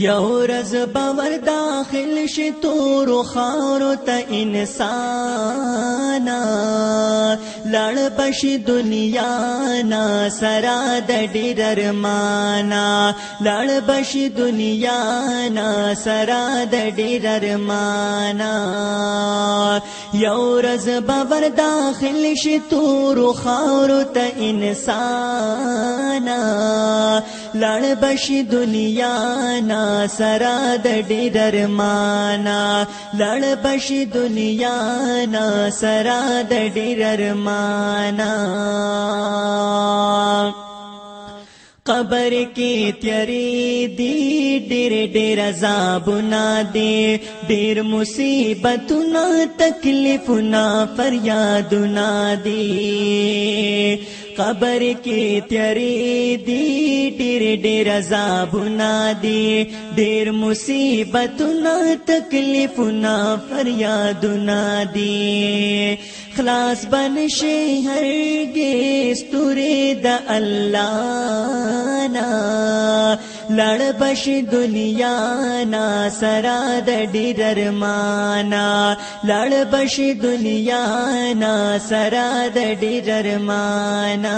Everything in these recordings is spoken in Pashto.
یو رز باور داخل شي تور خارو ته انسانا لړ بشي دنیا نا سرا د ډیر ارمانا لړ بشي دنیا نا سرا د ډیر ارمانا یو رز باور داخل شي تور خارو ته انسانا لړ بشي دنیا نا سرا د ډیر ارمانا لړ بشي دنیا نا سرا د ډیر ارمانا قبر کی تیری دی ډیر ډیر عذابنا دی ډیر مصیبتنا تکلیفنا فریادنا دی قبر کی تیری دی ډیر ډیر عذابنا دی ډیر مصیبتنا تکلیفنا فریادنا دی خلاص بنشي هرگز تورې د الله نا لړ بشي دنیا نا سرا د ډیر ارمانا لړ بشي دنیا نا سرا د ډیر ارمانا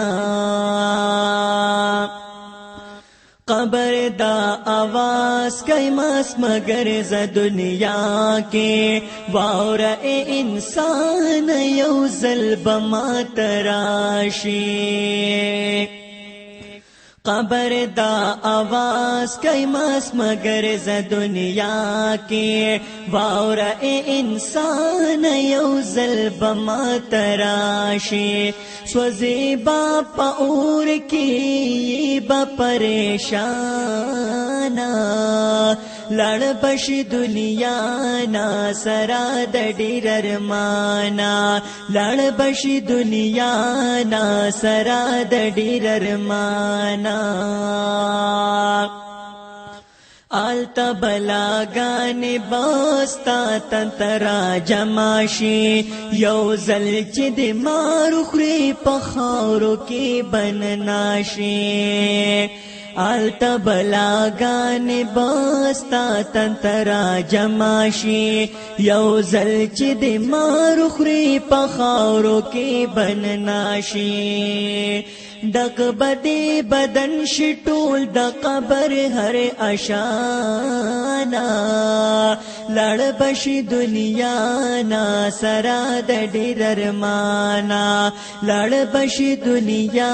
قبر دا آواز کئی مس مگر ز دنیا کے واور اے انسان یو ظلم تراشی قبر دا آواز کئی مس مگر ز دنیا کے واور اے انسان یو ظلم تراشی سوزی باپا اور کی با پریشانا لڑ بشی دنیا نا سرا د ډیر ارمانا لڑ بشی دنیا نا سرا د ډیر ارمانا آلتا بلاگان باستا تنترا جماشی یو زل چی دی مارو خری پخارو کی بنناشی آلتا بلاگان باستا تنترا جماشی یو زل چی دی مارو خری پخارو کی بنناشی دق بدی بدن شٹول د قبر ہر اشانا لڑ بشی دنیا نا سرا د ډیر ارمانا لڑ بشی دنیا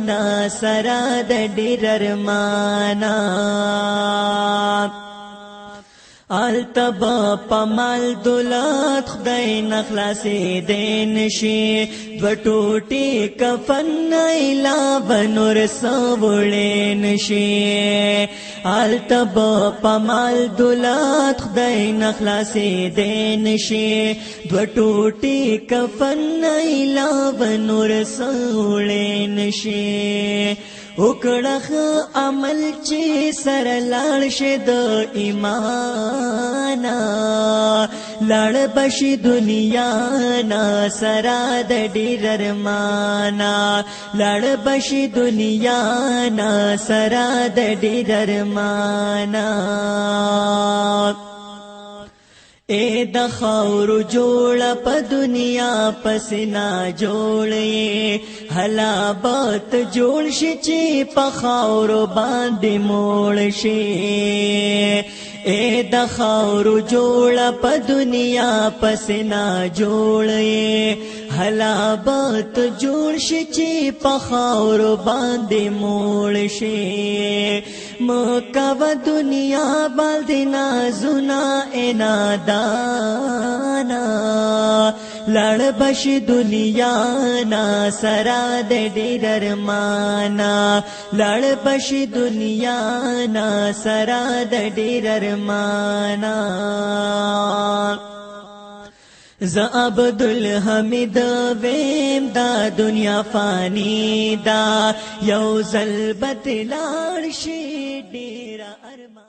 نا سرا د ډیر ارمانا آلتبا پمال دولت خدای نخلاصی دین شی دو ٹوٹی کفن ایلا بنور سوڑین شی آلتبا پمال دولت خدای نخلاصی دین شی دو ٹوٹی کفن ایلا بنور سوڑین شی اکڑخ عمل چی سر لاړ شه د ایمانا لاړ بشي دنیا نا سرا د ډیر ارمانا لاړ بشي دنیا نا سرا د ډیر ارمانا اے د خاور جوړ په دنیا پسنا جوړې هلا بات جوړ شي چې په خاور باندې موړ شي اے د خاور جوړ په دنیا پسنا جوړې هلا بات جوړ شي چې په خاور باندې موړ شي مکو دنیا باندې نازونه انادانا لړ بشي دنیا نا سرا د ډیر ارمانا لړ بشي دنیا نا سرا د ډیر ارمانا ز عبدالحمید ویم دا دنیا فانی دا یو ظلبت لاړ شي ډیر ارمان